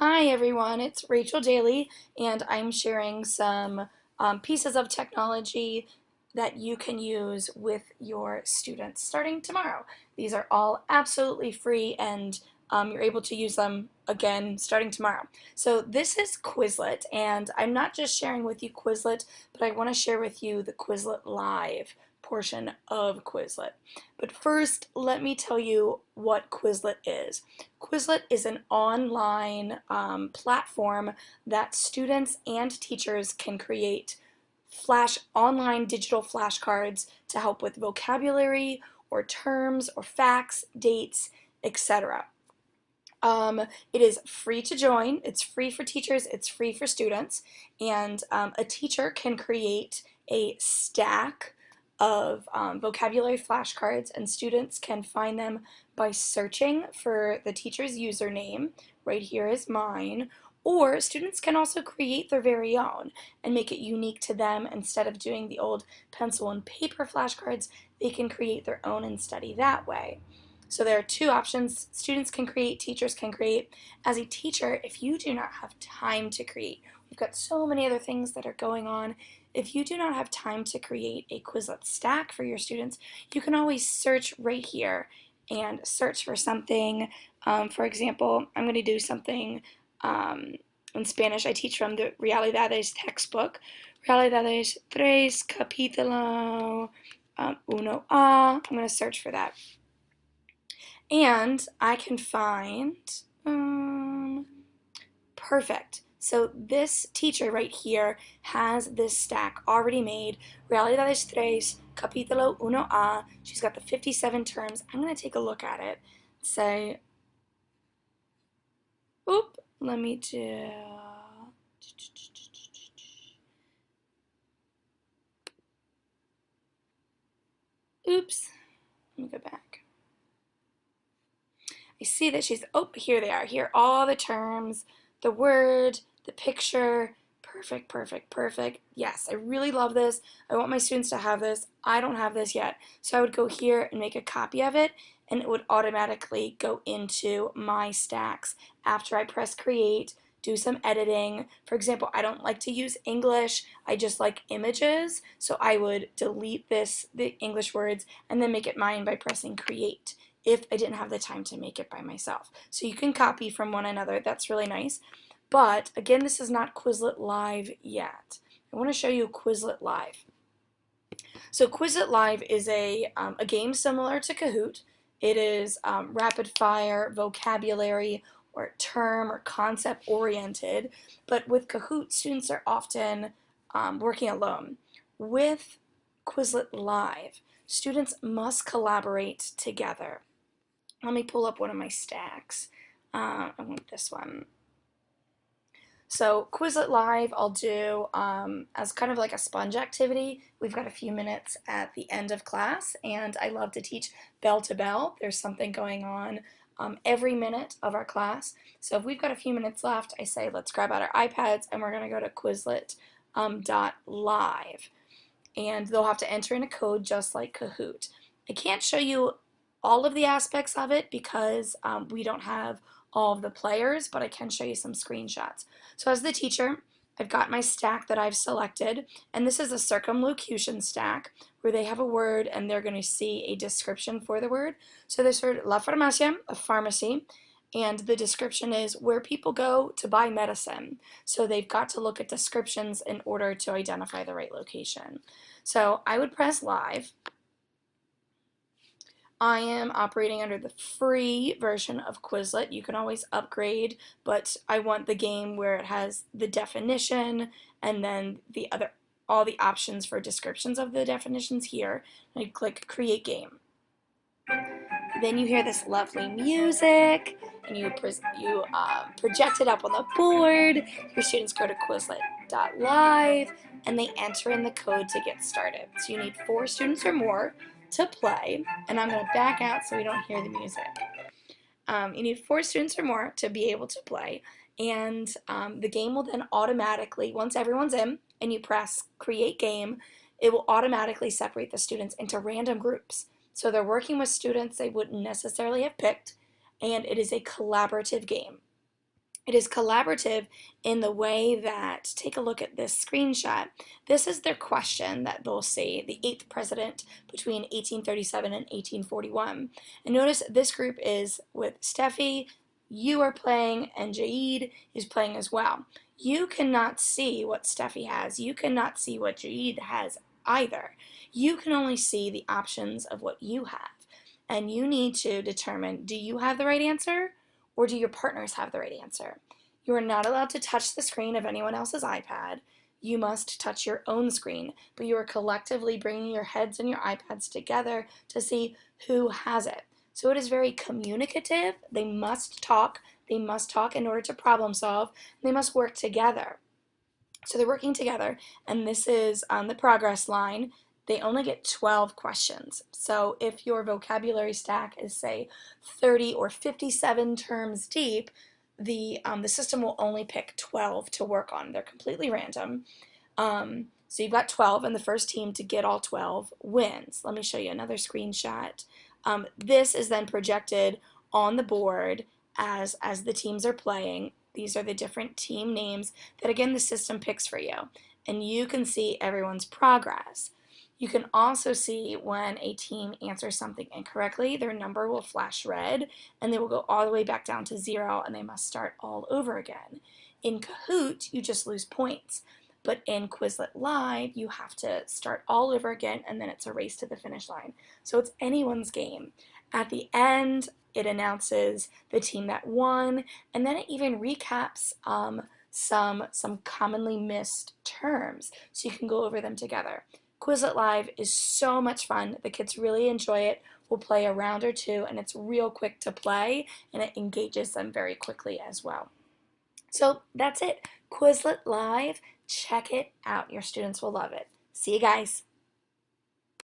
Hi everyone, it's Rachel Daly, and I'm sharing some pieces of technology that you can use with your students starting tomorrow. These are all absolutely free, and you're able to use them again starting tomorrow. So this is Quizlet, and I'm not just sharing with you Quizlet, but I want to share with you the Quizlet Live portion of Quizlet. But first, let me tell you what Quizlet is. Quizlet is an online platform that students and teachers can create online digital flashcards to help with vocabulary or terms or facts, dates, etc. It is free to join, it's free for teachers, it's free for students, and a teacher can create a stack of vocabulary flashcards, and students can find them by searching for the teacher's username. Right here is mine. Or students can also create their very own and make it unique to them. Instead of doing the old pencil and paper flashcards, they can create their own and study that way. So there are two options. Students can create, teachers can create. As a teacher, if you do not have time to create, we've got so many other things that are going on. If you do not have time to create a Quizlet stack for your students, you can always search right here and search for something. For example, I'm going to do something in Spanish. I teach from the Realidades textbook. Realidades 3, capítulo 1a. I'm going to search for that. And I can find, perfect. So this teacher right here has this stack already made. Realidades 3, capítulo 1a. She's got the 57 terms. I'm going to take a look at it. Say, oop, let me do, oops, let me go back. I see that she's, oh, here they are. Here are all the terms, the word, the picture. Perfect, perfect, perfect. Yes, I really love this. I want my students to have this. I don't have this yet. So I would go here and make a copy of it, and it would automatically go into my stacks after I press create, do some editing. For example, I don't like to use English. I just like images. So I would delete the English words, and then make it mine by pressing create if I didn't have the time to make it by myself. So you can copy from one another. That's really nice. But again, this is not Quizlet Live yet. I want to show you Quizlet Live. So Quizlet Live is a game similar to Kahoot. It is rapid fire, vocabulary, or term or concept oriented. But with Kahoot, students are often working alone. With Quizlet Live, students must collaborate together. Let me pull up one of my stacks. I want this one. So Quizlet Live I'll do as kind of like a sponge activity. We've got a few minutes at the end of class, and I love to teach bell to bell. There's something going on every minute of our class. So if we've got a few minutes left, I say let's grab out our iPads and we're going to go to Quizlet .live. And they'll have to enter in a code just like Kahoot. I can't show you all of the aspects of it because we don't have all of the players, but I can show you some screenshots. So as the teacher, I've got my stack that I've selected, and this is a circumlocution stack where they have a word and they're going to see a description for the word. So this word, la farmacia, a pharmacy, and the description is where people go to buy medicine. So they've got to look at descriptions in order to identify the right location. So I would press live. I am operating under the free version of Quizlet. You can always upgrade, but I want the game where it has the definition and then all the options for descriptions of the definitions here. I click create game. Then you hear this lovely music, and you project it up on the board. Your students go to Quizlet.live, and they enter in the code to get started. So you need 4 students or more to play, and I'm going to back out so we don't hear the music. You need 4 students or more to be able to play, and the game will then automatically, once everyone's in, and you press create game, it will automatically separate the students into random groups. So they're working with students they wouldn't necessarily have picked, and it is a collaborative game. It is collaborative in the way that, take a look at this screenshot. This is their question that they'll see, the 8th president between 1837 and 1841. And notice this group is with Steffi, you are playing, and Jaid is playing as well. You cannot see what Steffi has. You cannot see what Jaid has either. You can only see the options of what you have. And you need to determine, do you have the right answer? Or do your partners have the right answer? You are not allowed to touch the screen of anyone else's iPad. You must touch your own screen, but you are collectively bringing your heads and your iPads together to see who has it. So it is very communicative. They must talk. They must talk in order to problem solve. They must work together. So they're working together, and this is on the progress line. They only get 12 questions. So if your vocabulary stack is, say, 30 or 57 terms deep, the system will only pick 12 to work on. They're completely random. So you've got 12, and the first team to get all 12 wins. Let me show you another screenshot. This is then projected on the board as the teams are playing. These are the different team names that, again, the system picks for you. And you can see everyone's progress. You can also see when a team answers something incorrectly, their number will flash red, and they will go all the way back down to 0, and they must start all over again. In Kahoot, you just lose points. But in Quizlet Live, you have to start all over again, and then it's a race to the finish line. So it's anyone's game. At the end, it announces the team that won, and then it even recaps some commonly missed terms, so you can go over them together. Quizlet Live is so much fun. The kids really enjoy it. We'll play a round or two, and it's real quick to play, and it engages them very quickly as well. So that's it. Quizlet Live. Check it out. Your students will love it. See you guys.